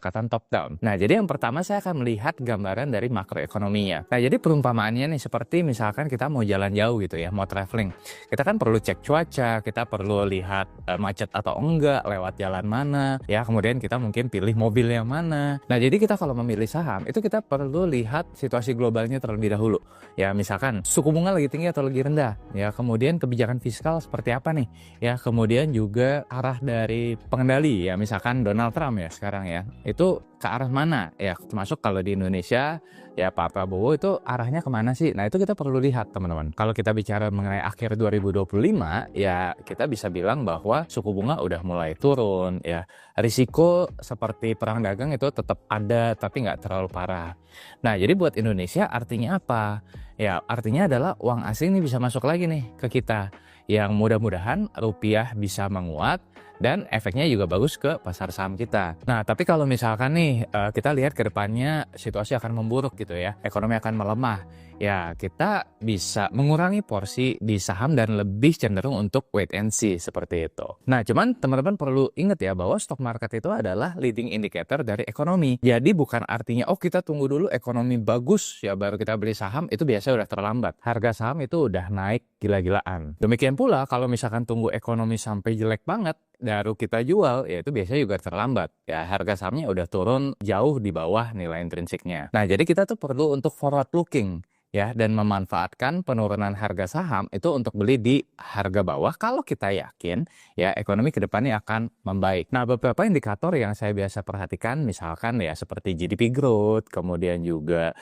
pendekatan top down. Nah, jadi yang pertama saya akan melihat gambaran dari makroekonominya. Nah, jadi perumpamaannya nih seperti misalkan kita mau jalan jauh gitu ya, mau traveling. Kita kan perlu cek cuaca, kita perlu lihat macet atau enggak, lewat jalan mana, ya kemudian kita mungkin pilih mobil yang mana. Nah, jadi kita kalau memilih saham, itu kita perlu lihat situasi globalnya terlebih dahulu. Ya, misalkan suku bunga lagi tinggi atau lagi rendah, ya kemudian kebijakan fiskal seperti apa nih, ya kemudian juga arah dari pengendali, ya misalkan Donald Trump ya sekarang ya, itu ke arah mana ya, termasuk kalau di Indonesia ya Pak Prabowo itu arahnya kemana sih. Nah, itu kita perlu lihat teman-teman. Kalau kita bicara mengenai akhir 2025 ya kita bisa bilang bahwa suku bunga udah mulai turun ya, risiko seperti perang dagang itu tetap ada tapi nggak terlalu parah. Nah, jadi buat Indonesia artinya apa ya, artinya adalah uang asing ini bisa masuk lagi nih ke kita, yang mudah-mudahan rupiah bisa menguat dan efeknya juga bagus ke pasar saham kita. Nah, tapi kalau misalkan nih kita lihat ke depannya situasi akan memburuk gitu ya, ekonomi akan melemah, ya kita bisa mengurangi porsi di saham dan lebih cenderung untuk wait and see seperti itu. Nah, cuman teman-teman perlu ingat ya bahwa stock market itu adalah leading indicator dari ekonomi. Jadi bukan artinya oh kita tunggu dulu ekonomi bagus ya baru kita beli saham, itu biasanya udah terlambat. Harga saham itu udah naik gila-gilaan. Demikian pula kalau misalkan tunggu ekonomi sampai jelek banget baru kita jual, ya itu biasanya juga terlambat. Ya harga sahamnya udah turun jauh di bawah nilai intrinsiknya. Nah, jadi kita tuh perlu untuk forward looking ya, dan memanfaatkan penurunan harga saham itu untuk beli di harga bawah kalau kita yakin ya ekonomi ke depannya akan membaik. Nah, beberapa indikator yang saya biasa perhatikan misalkan ya seperti GDP growth, kemudian juga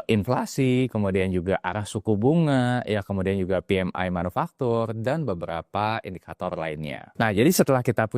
inflasi, kemudian juga arah suku bunga, ya kemudian juga PMI manufaktur dan beberapa indikator lainnya. Nah, jadi setelah kita punya